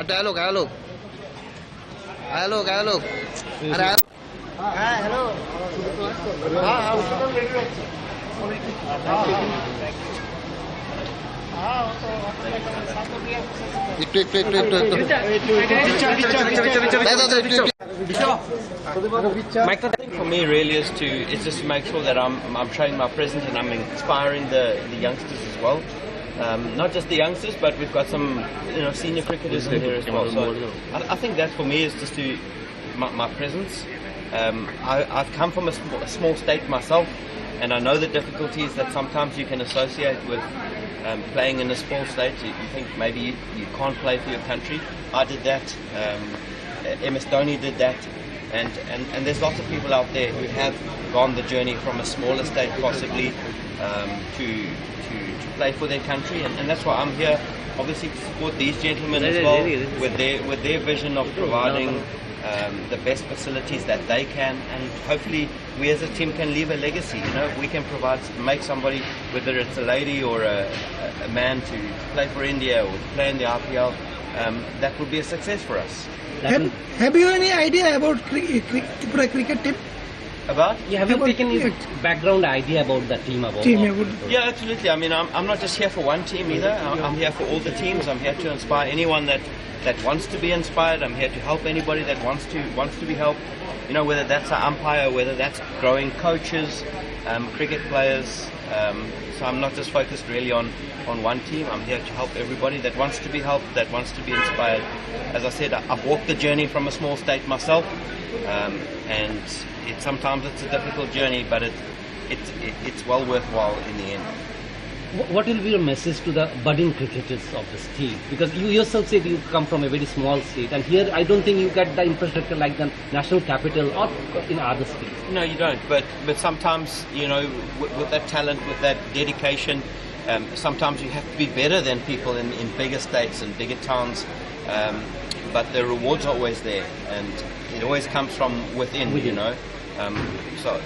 Dialogue, dialogue. Dialogue, dialogue. Hello. For me really is just to make sure that I'm showing my presence and I'm inspiring the youngsters as well. Not just the youngsters, but we've got some senior cricketers in here as well. So I think that for me is just my presence. I've come from a small state myself, and I know the difficulties that sometimes you can associate with playing in a small state. You think maybe you can't play for your country. I did that. MS Dhoni did that. And there's lots of people out there who have gone the journey from a smaller state possibly to play for their country, and that's why I'm here, obviously to support these gentlemen as well with their vision of providing the best facilities that they can, and hopefully we as a team can leave a legacy. We can make somebody, whether it's a lady or a man, to play for India or to play in the IPL. That would be a success for us. Have you any idea about Tripura cricket team? About? Yeah, have you taken a background idea about the team? Yeah, absolutely. I mean, I'm not just here for one team either. I'm here for all the teams. I'm here to inspire anyone that wants to be inspired. I'm here to help anybody that wants to be helped. Whether that's an umpire, whether that's growing coaches, cricket players. So I'm not just focused really on one team. I'm here to help everybody that wants to be helped, that wants to be inspired. As I said, I've walked the journey from a small state myself, and sometimes it's a difficult journey, but it's well worthwhile in the end. What will be your message to the budding cricketers of this team? Because you yourself said you come from a very small state, and here I don't think you get the infrastructure like the national capital or in other states. No, you don't. But sometimes, with that talent, with that dedication, sometimes you have to be better than people in bigger states and bigger towns. But the rewards are always there, and it always comes from within. So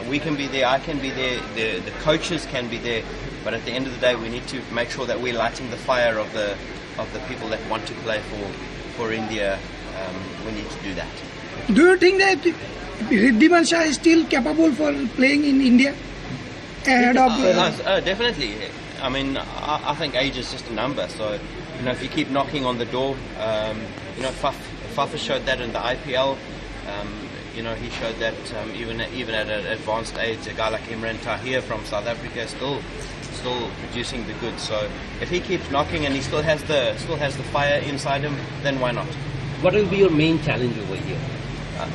we can be there, I can be there, the coaches can be there, but at the end of the day we need to make sure that we're lighting the fire of the people that want to play for India. We need to do that. Do you think that Riddhiman Shah is still capable for playing in India? Definitely. I mean, I think age is just a number, so if you keep knocking on the door, Fafa showed that in the IPL. He showed that even at an advanced age, a guy like Imran Tahir from South Africa is still producing the goods. So if he keeps knocking and he still has the fire inside him, then why not? What will be your main challenge over here?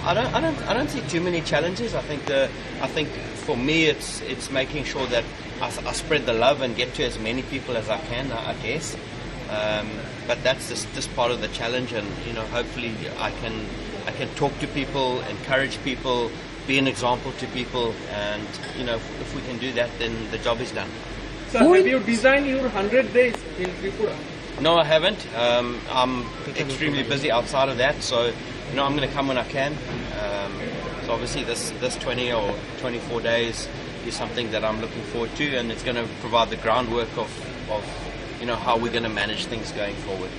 I don't see too many challenges. I think for me it's making sure that I spread the love and get to as many people as I can. I guess, but that's just part of the challenge, and hopefully I can talk to people, encourage people, be an example to people, and if we can do that, then the job is done. So have you designed your 100 days in Tripura? No, I haven't. I'm extremely busy outside of that, so I'm going to come when I can. So obviously this 20 or 24 days is something that I'm looking forward to, and it's going to provide the groundwork of how we're going to manage things going forward.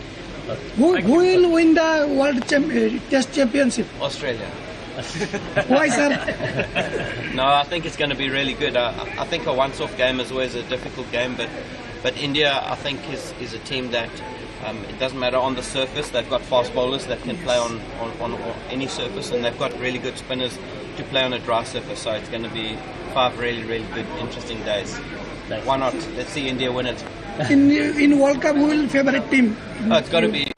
Who will win the World Test Championship? Australia. Why, sir? No, I think it's going to be really good. I think a once-off game is always a difficult game, but India, I think, is a team that it doesn't matter on the surface. They've got fast bowlers that can play on any surface, and they've got really good spinners to play on a dry surface. So it's going to be 5 really, really good, interesting days. Why not? Let's see India win it. In World Cup, who will favorite team? Oh, it's got to be.